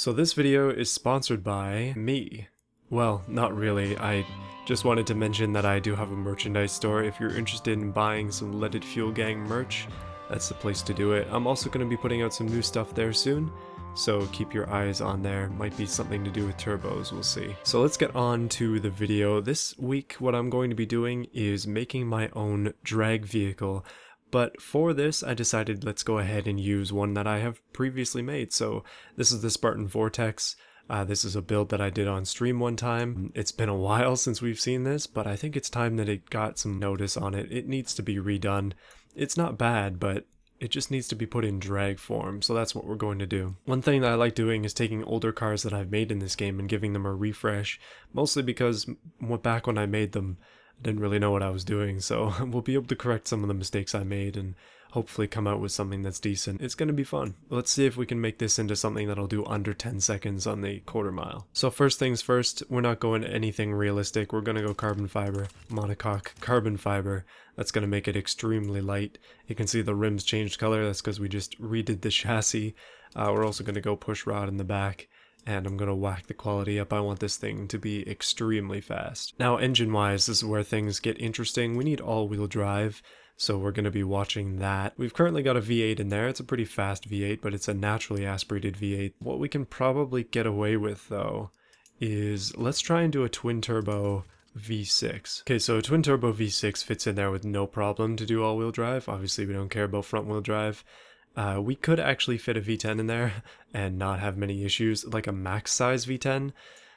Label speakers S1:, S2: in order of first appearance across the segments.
S1: So this video is sponsored by me. Well, not really. I just wanted to mention that I do have a merchandise store. If you're interested in buying some Leaded Fuel Gang merch, that's the place to do it. I'm also going to be putting out some new stuff there soon, so keep your eyes on there. Might be something to do with turbos, we'll see. So let's get on to the video. This week what I'm going to be doing is making my own drag vehicle. But for this, I decided let's go ahead and use one that I have previously made. So this is the Spartan Vortex. This is a build that I did on stream one time. It's been a while since we've seen this, but I think it's time that it got some notice on it. It needs to be redone. It's not bad, but it just needs to be put in drag form, so that's what we're going to do. One thing that I like doing is taking older cars that I've made in this game and giving them a refresh, mostly because back when I made them, I didn't really know what I was doing, so we'll be able to correct some of the mistakes I made and hopefully come out with something that's decent. It's going to be fun. Let's see if we can make this into something that'll do under 10 seconds on the quarter mile. So first things first, we're not going anything realistic. We're going to go carbon fiber, monocoque carbon fiber. That's going to make it extremely light. You can see the rims changed color. That's because we just redid the chassis. We're also going to go push rod in the back. And I'm going to whack the quality up. I want this thing to be extremely fast. Now, engine-wise, this is where things get interesting. We need all-wheel drive, so we're going to be watching that. We've currently got a V8 in there. It's a pretty fast V8, but it's a naturally aspirated V8. What we can probably get away with, though, is let's try and do a twin-turbo V6. Okay, so a twin-turbo V6 fits in there with no problem to do all-wheel drive. Obviously, we don't care about front-wheel drive. We could actually fit a V10 in there and not have many issues, like a max size V10.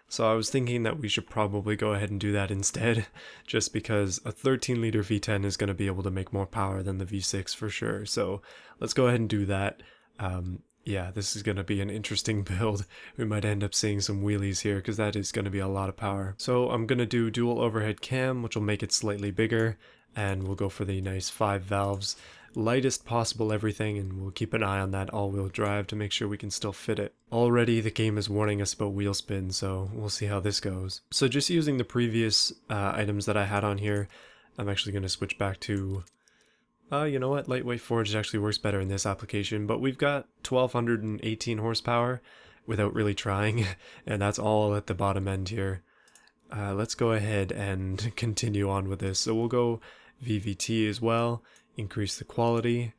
S1: So I was thinking that we should probably go ahead and do that instead, just because a 13-liter V10 is going to be able to make more power than the V6 for sure. So let's go ahead and do that. Yeah, this is going to be an interesting build. We might end up seeing some wheelies here because that is going to be a lot of power. So I'm going to do dual overhead cam, which will make it slightly bigger, and we'll go for the nice 5 valves. Lightest possible everything, and we'll keep an eye on that all-wheel drive to make sure we can still fit it. Already the game is warning us about wheel spin, so we'll see how this goes. So just using the previous items that I had on here, I'm actually going to switch back to you know what, lightweight forged actually works better in this application, but we've got 1218 horsepower without really trying, and that's all at the bottom end here. Let's go ahead and continue on with this. So we'll go VVT as well. Increase the quality.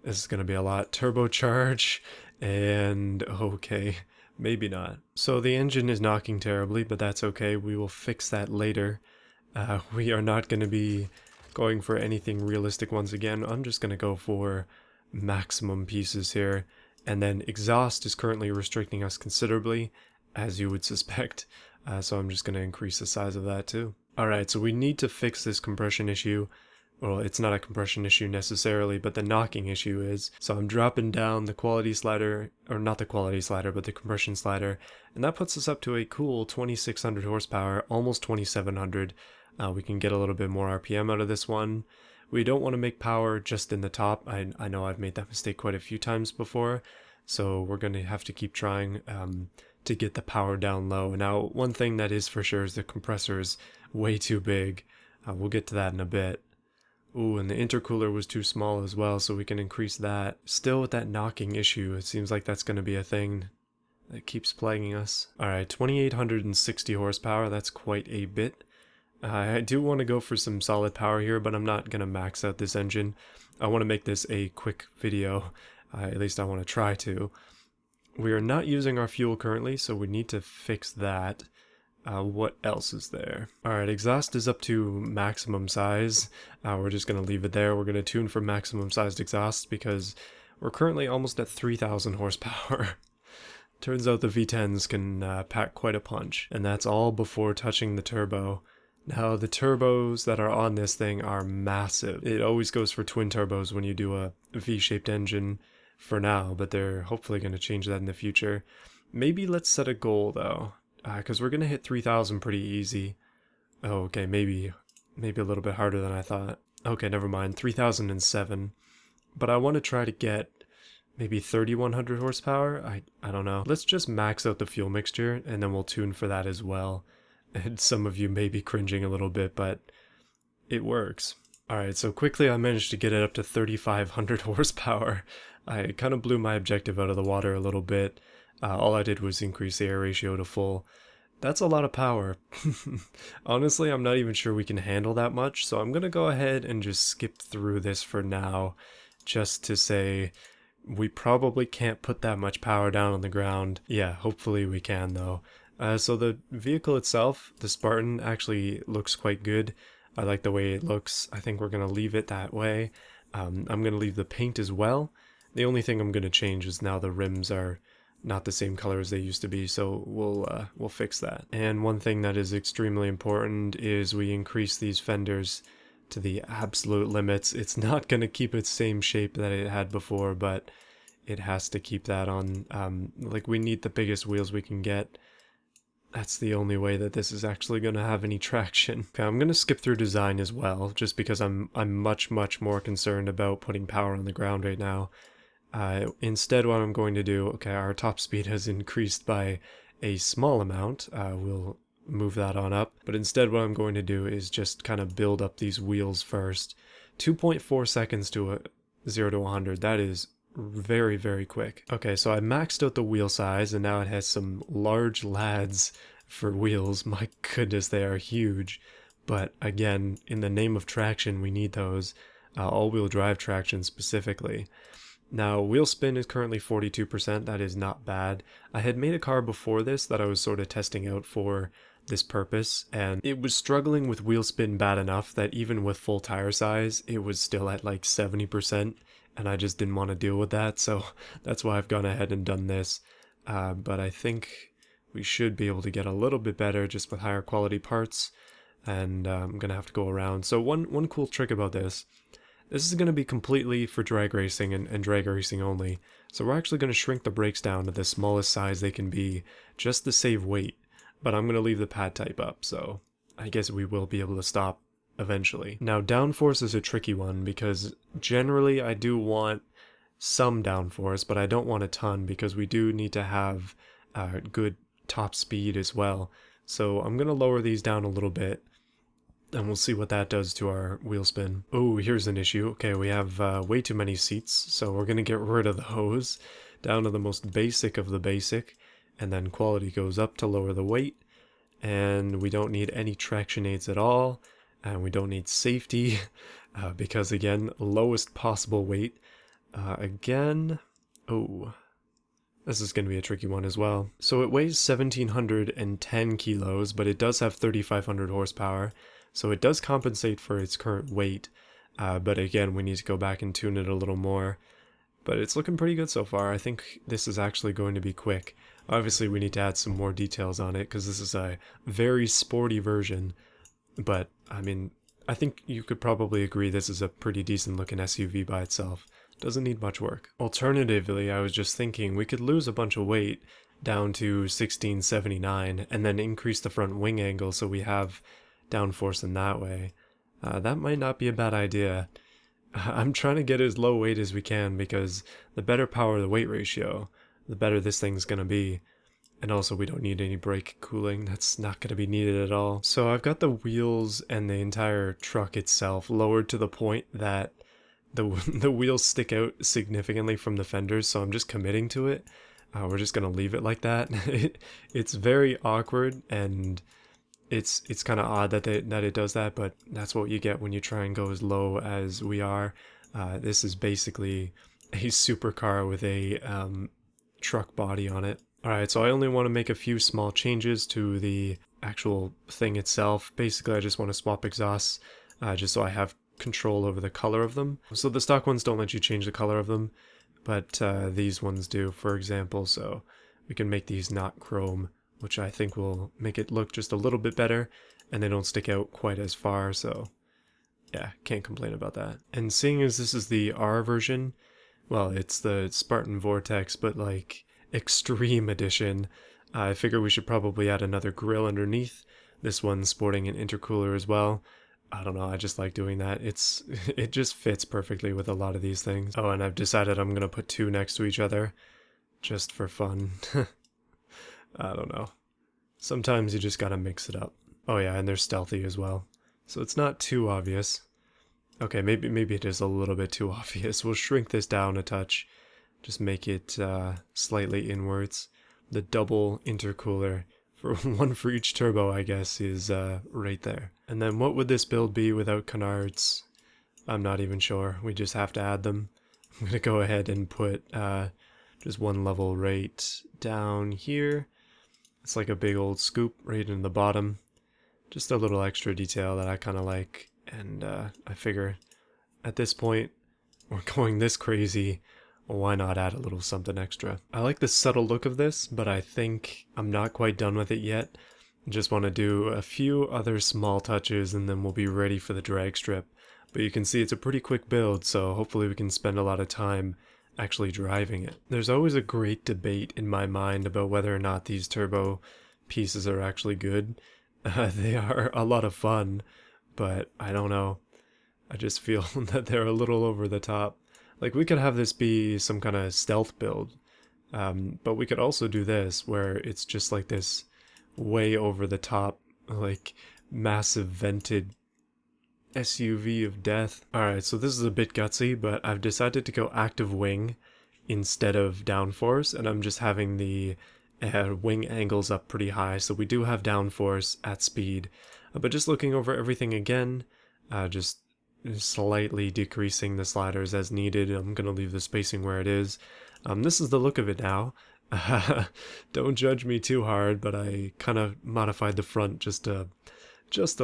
S1: This is going to be a lot. Turbocharge, and okay, maybe not. So the engine is knocking terribly, but that's okay. We will fix that later. We are not going to be going for anything realistic once again. I'm just going to go for maximum pieces here. And then exhaust is currently restricting us considerably, as you would suspect. So I'm just going to increase the size of that too. Alright, so we need to fix this compression issue. Well, it's not a compression issue necessarily, but the knocking issue is. So I'm dropping down the quality slider, or not the quality slider, but the compression slider, and that puts us up to a cool 2600 horsepower, almost 2700. We can get a little bit more RPM out of this one. We don't want to make power just in the top. I know I've made that mistake quite a few times before, so we're going to have to keep trying to get the power down low. Now, one thing that is for sure is the compressor is way too big. We'll get to that in a bit. Ooh, and the intercooler was too small as well, so we can increase that. Still with that knocking issue, it seems like that's going to be a thing that keeps plaguing us. Alright, 2860 horsepower, that's quite a bit. I do want to go for some solid power here, but I'm not going to max out this engine. I want to make this a quick video, at least I want to try to. We are not using our fuel currently, so we need to fix that. What else is there? Alright, exhaust is up to maximum size. We're just going to leave it there. We're going to tune for maximum sized exhaust because we're currently almost at 3000 horsepower. Turns out the V10s can pack quite a punch. And that's all before touching the turbo. Now, the turbos that are on this thing are massive. It always goes for twin turbos when you do a V-shaped engine for now, but they're hopefully going to change that in the future. Maybe let's set a goal though. Because we're going to hit 3000 pretty easy. Oh, okay, maybe a little bit harder than I thought. Okay, never mind, 3007. But I want to try to get maybe 3100 horsepower? I don't know. Let's just max out the fuel mixture, and then we'll tune for that as well. And some of you may be cringing a little bit, but it works. Alright, so quickly I managed to get it up to 3500 horsepower. I kind of blew my objective out of the water a little bit. All I did was increase the air ratio to full. That's a lot of power. Honestly, I'm not even sure we can handle that much, so I'm gonna go ahead and just skip through this for now, just to say we probably can't put that much power down on the ground. Yeah, hopefully we can though. So the vehicle itself, the Spartan, actually looks quite good. I like the way it looks. I think we're gonna leave it that way. I'm gonna leave the paint as well. The only thing I'm gonna change is now the rims are not the same color as they used to be, so we'll fix that. And one thing that is extremely important is we increase these fenders to the absolute limits. It's not going to keep its same shape that it had before, but it has to keep that on. Like, we need the biggest wheels we can get. That's the only way that this is actually going to have any traction. Okay, I'm going to skip through design as well, just because I'm much more concerned about putting power on the ground right now. Instead, what I'm going to do, okay, our top speed has increased by a small amount. We'll move that on up. But instead, what I'm going to do is just kind of build up these wheels first. 2.4 seconds to a 0 to 100. That is very quick. Okay, so I maxed out the wheel size, and now it has some large lads for wheels. My goodness, they are huge. But again, in the name of traction, we need those. All-wheel drive traction specifically. Now, wheel spin is currently 42%, that is not bad. I had made a car before this that I was sort of testing out for this purpose, and it was struggling with wheel spin bad enough that even with full tire size, it was still at like 70%, and I just didn't want to deal with that, so that's why I've gone ahead and done this. But I think we should be able to get a little bit better just with higher quality parts, and I'm gonna have to go around. So one cool trick about this is going to be completely for drag racing and drag racing only. So we're actually going to shrink the brakes down to the smallest size they can be, just to save weight. But I'm going to leave the pad type up, so I guess we will be able to stop eventually. Now, downforce is a tricky one, because generally I do want some downforce, but I don't want a ton, because we do need to have good top speed as well. So I'm going to lower these down a little bit, and we'll see what that does to our wheel spin. Oh, here's an issue. Okay, we have way too many seats, so we're going to get rid of those down to the most basic of the basic, and then quality goes up to lower the weight, and we don't need any traction aids at all, and we don't need safety, because again, lowest possible weight. Again, oh, this is going to be a tricky one as well. So it weighs 1,710 kilos, but it does have 3,500 horsepower. So it does compensate for its current weight, but again, we need to go back and tune it a little more. But it's looking pretty good so far. I think this is actually going to be quick. Obviously, we need to add some more details on it, because this is a very sporty version. But, I mean, I think you could probably agree this is a pretty decent looking SUV by itself. Doesn't need much work. Alternatively, I was just thinking we could lose a bunch of weight down to 1679, and then increase the front wing angle so we have downforce in that way. That might not be a bad idea. I'm trying to get as low weight as we can, because the better power the weight ratio, the better this thing's gonna be. And also, we don't need any brake cooling. That's not gonna be needed at all. So I've got the wheels and the entire truck itself lowered to the point that the wheels stick out significantly from the fenders, so I'm just committing to it. We're just gonna leave it like that. It's very awkward, and it's kind of odd that it does that, but that's what you get when you try and go as low as we are. This is basically a supercar with a truck body on it. Alright, so I only want to make a few small changes to the actual thing itself. Basically, I just want to swap exhausts, just so I have control over the color of them. So the stock ones don't let you change the color of them, but these ones do, for example, so we can make these not chrome, which I think will make it look just a little bit better, and they don't stick out quite as far, so yeah, can't complain about that. And seeing as this is the R version, well, it's the Spartan Vortex, but like Extreme Edition, I figure we should probably add another grille underneath. This one's sporting an intercooler as well. I don't know, I just like doing that. It just fits perfectly with a lot of these things. Oh, and I've decided I'm gonna put two next to each other, just for fun. I don't know. Sometimes you just gotta mix it up. Oh yeah, and they're stealthy as well. So it's not too obvious. Okay, maybe it is a little bit too obvious. We'll shrink this down a touch. Just make it slightly inwards. the double intercooler for one for each turbo, I guess, is right there. And then what would this build be without canards? I'm not even sure. We just have to add them. I'm gonna go ahead and put just one level right down here. It's like a big old scoop right in the bottom. Just a little extra detail that I kind of like, and I figure at this point we're going this crazy, well, why not add a little something extra? I like the subtle look of this, but I think I'm not quite done with it yet. I just want to do a few other small touches and then we'll be ready for the drag strip. But you can see it's a pretty quick build, so hopefully we can spend a lot of time actually driving it. There's always a great debate in my mind about whether or not these turbo pieces are actually good. They are a lot of fun, but I don't know. I just feel that they're a little over the top. Like, we could have this be some kind of stealth build, but we could also do this, where it's just like this way over the top, like, massive vented SUV of death. Alright, so this is a bit gutsy, but I've decided to go active wing instead of downforce, and I'm just having the wing angles up pretty high, so we do have downforce at speed. But just looking over everything again, just slightly decreasing the sliders as needed. I'm gonna leave the spacing where it is. This is the look of it now. Don't judge me too hard, but I kind of modified the front just a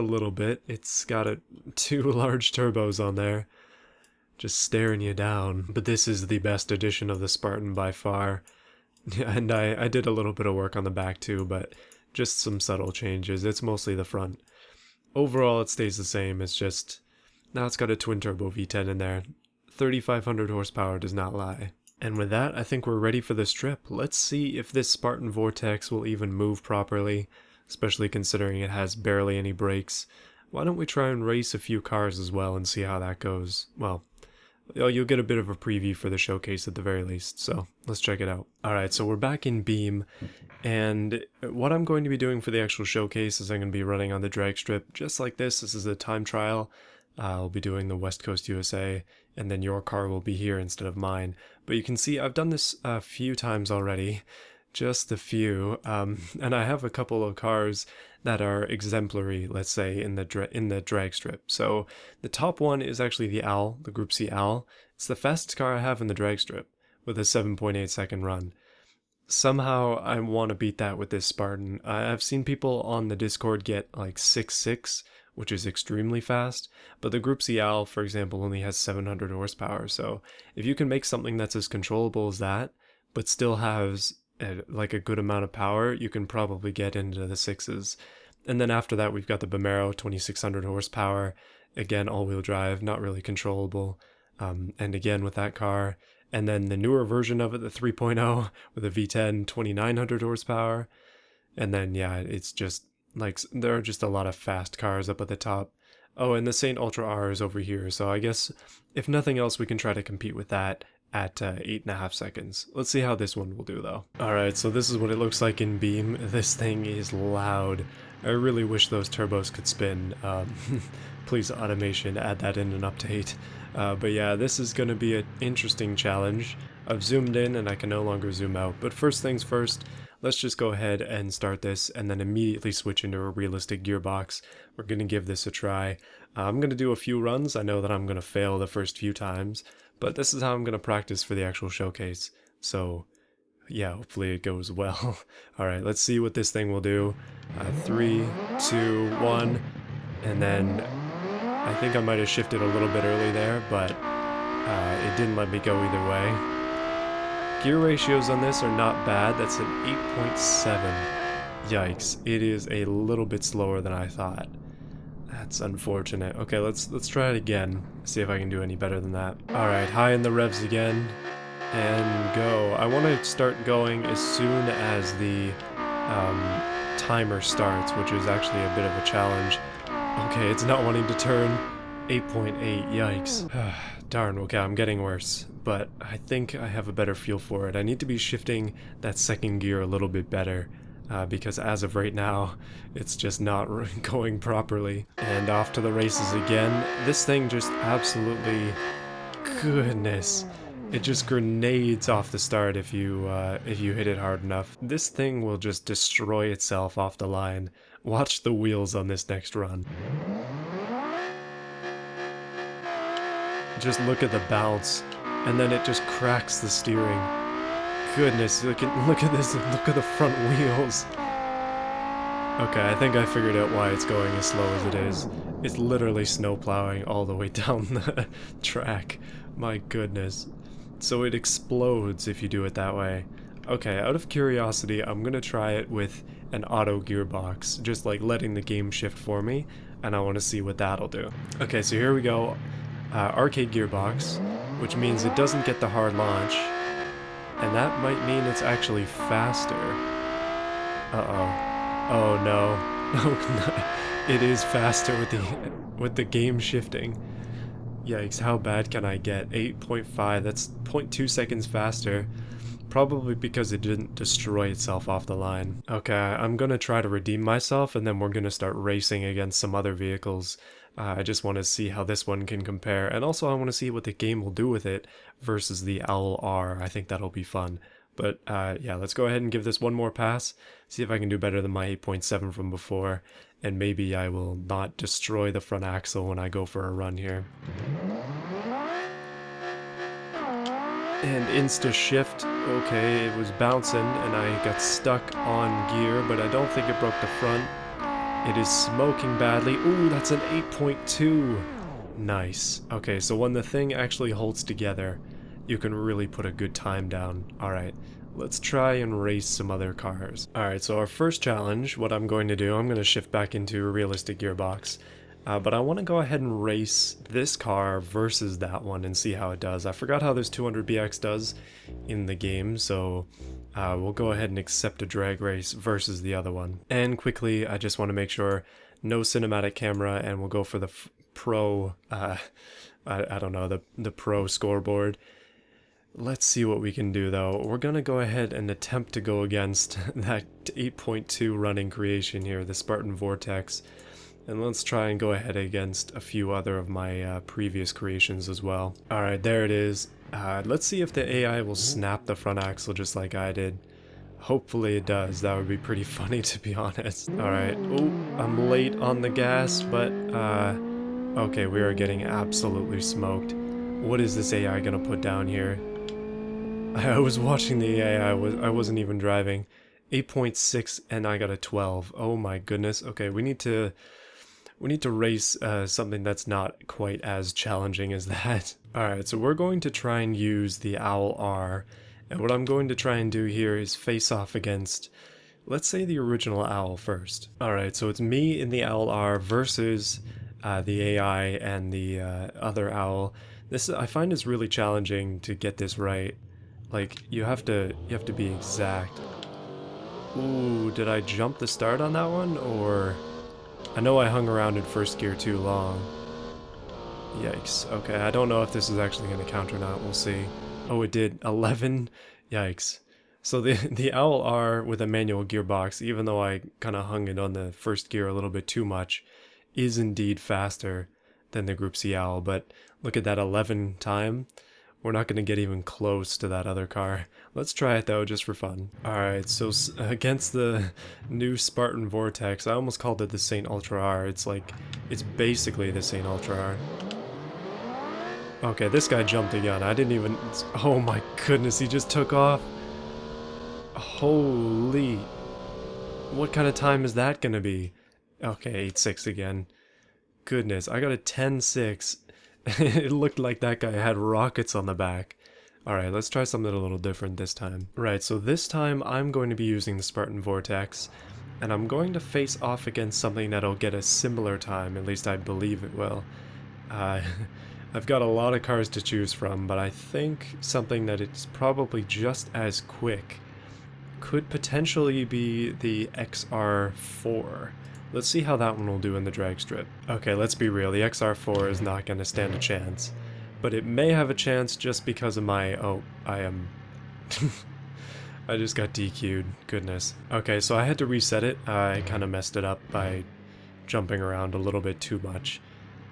S1: little bit. It's got two large turbos on there, just staring you down. But this is the best edition of the Spartan by far. And I did a little bit of work on the back too, but just some subtle changes. It's mostly the front. Overall, it stays the same. It's just, now it's got a twin turbo V10 in there. 3,500 horsepower does not lie. And with that, I think we're ready for this trip. Let's see if this Spartan Vortex will even move properly, especially considering it has barely any brakes. Why don't we try and race a few cars as well and see how that goes? Well, you'll get a bit of a preview for the showcase at the very least, so let's check it out. Alright, so we're back in Beam, and what I'm going to be doing for the actual showcase is I'm going to be running on the drag strip just like this. This is a time trial. I'll be doing the West Coast USA, and then your car will be here instead of mine. But you can see I've done this a few times already, just a few, and I have a couple of cars that are exemplary, let's say, in the drag strip. So the top one is actually the Owl, the Group C Owl. It's the fastest car I have in the drag strip, with a 7.8 second run. Somehow I want to beat that with this Spartan. I've seen people on the Discord get like 6.6, which is extremely fast, but the Group C Owl, for example, only has 700 horsepower. So if you can make something that's as controllable as that, but still has like a good amount of power, you can probably get into the sixes. And then after that, we've got the Bamero, 2600 horsepower. Again, all-wheel drive, not really controllable. And again, with that car. And then the newer version of it, the 3.0, with a V10, 2900 horsepower. And then, yeah, it's just, like, there are just a lot of fast cars up at the top. Oh, and the Saint Ultra R is over here, so I guess, if nothing else, we can try to compete with that at 8.5 seconds. Let's see how this one will do, though. Alright, so this is what it looks like in Beam. This thing is loud. I really wish those turbos could spin. Please, automation, add that in an update. But yeah, this is going to be an interesting challenge. I've zoomed in and I can no longer zoom out. But first things first, let's just go ahead and start this and then immediately switch into a realistic gearbox. We're going to give this a try. I'm going to do a few runs. I know that I'm going to fail the first few times, but this is how I'm going to practice for the actual showcase. So yeah, hopefully it goes well. Alright, let's see what this thing will do. 3, 2, 1, and then I think I might have shifted a little bit early there, but it didn't let me go either way. Gear ratios on this are not bad. That's an 8.7. Yikes, it is a little bit slower than I thought. That's unfortunate. Okay, let's try it again. See if I can do any better than that. Alright, high in the revs again. And go. I want to start going as soon as the timer starts, which is actually a bit of a challenge. Okay, it's not wanting to turn. 8.8, yikes. Darn, okay, I'm getting worse. But I think I have a better feel for it. I need to be shifting that second gear a little bit better. Because as of right now, it's just not going properly. And off to the races again. This thing just absolutely, goodness, It just grenades off the start if you hit it hard enough. This thing will just destroy itself off the line. Watch the wheels on this next run. Just look at the bounce, and then it just cracks the steering. Goodness, look at this, look at the front wheels. Okay, I think I figured out why it's going as slow as it is. It's literally snow plowing all the way down the track. My goodness. So it explodes if you do it that way. Okay, out of curiosity, I'm gonna try it with an auto gearbox, just like letting the game shift for me, and I want to see what that'll do. Okay, so here we go. Arcade gearbox, which means it doesn't get the hard launch, and that might mean it's actually faster. Uh-oh. Oh no. It is faster with the game shifting. Yikes, how bad can I get? 8.5, that's 0.2 seconds faster. Probably because it didn't destroy itself off the line. Okay, I'm gonna try to redeem myself, and then we're gonna start racing against some other vehicles. I just want to see how this one can compare, and also I want to see what the game will do with it versus the Owl R. I think that'll be fun. But yeah, let's go ahead and give this one more pass, see if I can do better than my 8.7 from before, and maybe I will not destroy the front axle when I go for a run here. And insta shift, okay, it was bouncing and I got stuck on gear, but I don't think it broke the front. It is smoking badly. Ooh, that's an 8.2. Nice. Okay, so when the thing actually holds together, you can really put a good time down. Alright, let's try and race some other cars. Alright, so our first challenge, what I'm going to do, I'm going to shift back into a realistic gearbox. But I want to go ahead and race this car versus that one and see how it does. I forgot how this 200BX does in the game, so we'll go ahead and accept a drag race versus the other one. And quickly, I just want to make sure no cinematic camera, and we'll go for the pro, I don't know, the pro scoreboard. Let's see what we can do though. We're going to go ahead and attempt to go against that 8.2 running creation here, the Spartan Vortex. And let's try and go ahead against a few other of my previous creations as well. Alright, there it is. Let's see if the AI will snap the front axle just like I did. Hopefully it does. That would be pretty funny, to be honest. Alright. Oh, I'm late on the gas, but okay, we are getting absolutely smoked. What is this AI gonna put down here? I was watching the AI, I wasn't even driving. 8.6 and I got a 12. Oh my goodness. Okay, we need to race something that's not quite as challenging as that. Alright, so we're going to try and use the Owl R, and what I'm going to try and do here is face off against, let's say, the original Owl first. Alright, so it's me in the Owl R versus the AI and the other Owl. This, I find, is really challenging to get this right. Like, you have to be exact. Ooh, did I jump the start on that one, or... I know I hung around in first gear too long. Yikes. Okay, I don't know if this is actually going to count or not. We'll see. Oh, it did. 11? Yikes. So the Owl R with a manual gearbox, even though I kind of hung it on the first gear a little bit too much, is indeed faster than the Group C Owl. But look at that 11 time. We're not going to get even close to that other car. Let's try it though, just for fun. Alright, so against the new Spartan Vortex, I almost called it the Saint Ultra R. It's like, it's basically the Saint Ultra R. Okay, this guy jumped again. I didn't even... Oh my goodness, he just took off. Holy... What kind of time is that gonna be? Okay, 8.6 again. Goodness, I got a 10.6. It looked like that guy had rockets on the back. Alright, let's try something a little different this time. Right, so this time I'm going to be using the Spartan Vortex, and I'm going to face off against something that'll get a similar time, at least I believe it will. I've got a lot of cars to choose from, but I think something that is probably just as quick could potentially be the XR4. Let's see how that one will do in the drag strip. Okay, let's be real, the XR4 is not going to stand a chance. But it may have a chance just because of my... Oh, I am... I just got DQ'd. Goodness. Okay, so I had to reset it. I kind of messed it up by jumping around a little bit too much.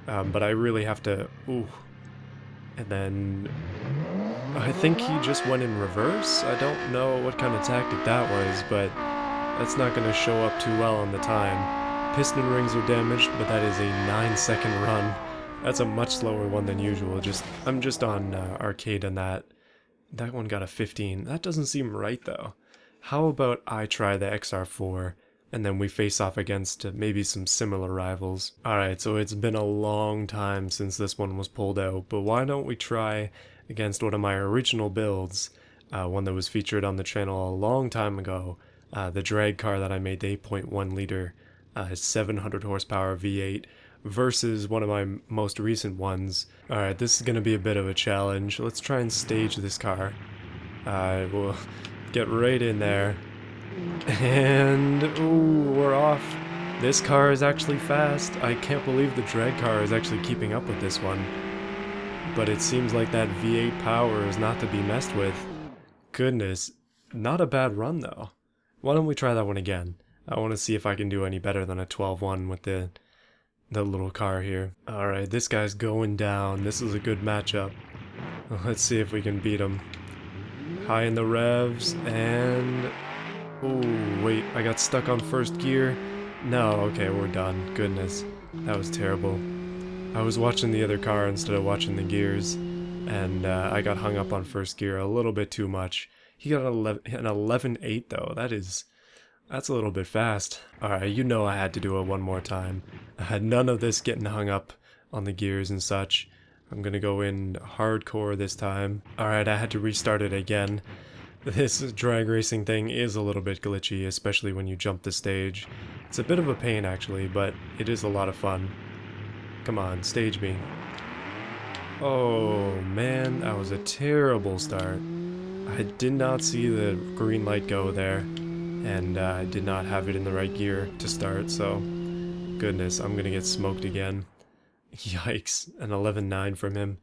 S1: But I really have to... Ooh. And then... I think he just went in reverse. I don't know what kind of tactic that was, but that's not going to show up too well on the time. Piston rings are damaged, but that is a 9-second run. That's a much slower one than usual. I'm just on arcade on that. That one got a 15. That doesn't seem right though. How about I try the XR4 and then we face off against maybe some similar rivals. Alright, so it's been a long time since this one was pulled out, but why don't we try against one of my original builds, one that was featured on the channel a long time ago, the drag car that I made, the 8.1 liter 700 horsepower V8, versus one of my most recent ones. Alright, this is going to be a bit of a challenge. Let's try and stage this car. We'll get right in there. And, ooh, we're off. This car is actually fast. I can't believe the drag car is actually keeping up with this one. But it seems like that V8 power is not to be messed with. Goodness, not a bad run though. Why don't we try that one again? I want to see if I can do any better than a 12-1 with the little car here. Alright, this guy's going down. This is a good matchup. Let's see if we can beat him. High in the revs, and... ooh, wait, I got stuck on first gear. No, okay, we're done. Goodness, that was terrible. I was watching the other car instead of watching the gears, and I got hung up on first gear a little bit too much. He got an 11.8 though. That's a little bit fast. Alright, you know I had to do it one more time. I had none of this getting hung up on the gears and such. I'm gonna go in hardcore this time. Alright, I had to restart it again. This drag racing thing is a little bit glitchy, especially when you jump the stage. It's a bit of a pain actually, but it is a lot of fun. Come on, stage me. Oh man, that was a terrible start. I did not see the green light go there, and I did not have it in the right gear to start, so goodness, I'm gonna get smoked again. Yikes, an 11.9 from him.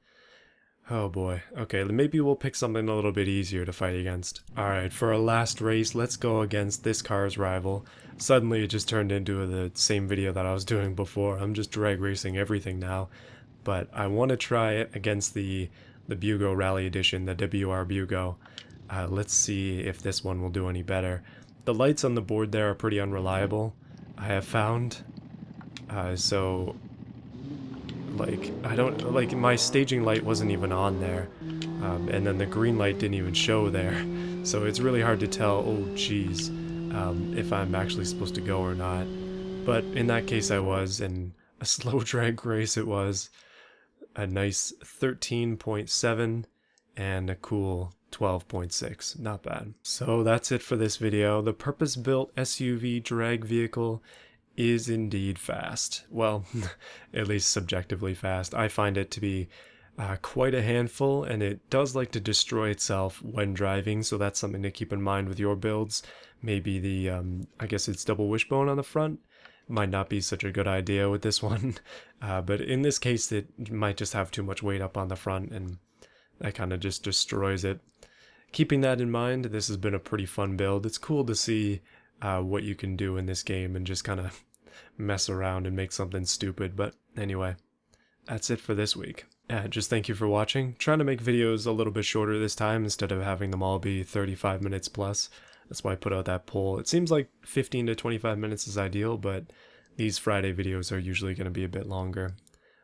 S1: Oh boy. Okay, maybe we'll pick something a little bit easier to fight against. Alright, for our last race, let's go against this car's rival. Suddenly it just turned into the same video that I was doing before. I'm just drag racing everything now. But I want to try it against the Bugo Rally Edition, the WR Bugo. Let's see if this one will do any better. The lights on the board there are pretty unreliable, I have found. So... like, I don't, like, my staging light wasn't even on there, and then the green light didn't even show there, so it's really hard to tell, oh geez, if I'm actually supposed to go or not. But in that case I was, and a slow drag race it was. A nice 13.7 and a cool 12.6, not bad. So that's it for this video. The purpose-built SUV drag vehicle is indeed fast. Well, at least subjectively fast. I find it to be quite a handful, and it does like to destroy itself when driving, so that's something to keep in mind with your builds. Maybe the, I guess it's double wishbone on the front. Might not be such a good idea with this one, but in this case it might just have too much weight up on the front, and that kind of just destroys it. Keeping that in mind, this has been a pretty fun build. It's cool to see what you can do in this game and just kind of mess around and make something stupid. But anyway, that's it for this week. Just thank you for watching. Trying to make videos a little bit shorter this time instead of having them all be 35 minutes plus. That's why I put out that poll. It seems like 15 to 25 minutes is ideal, but these Friday videos are usually going to be a bit longer.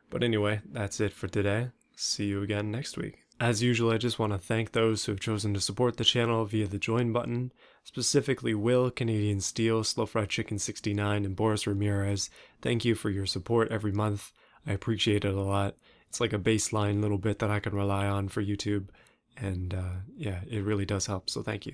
S1: But anyway, that's it for today. See you again next week. As usual, I just want to thank those who have chosen to support the channel via the join button, specifically Will, Canadian Steel, Slow Fried Chicken 69, and Boris Ramirez. Thank you for your support every month. I appreciate it a lot. It's like a baseline little bit that I can rely on for YouTube, and yeah, it really does help, so thank you.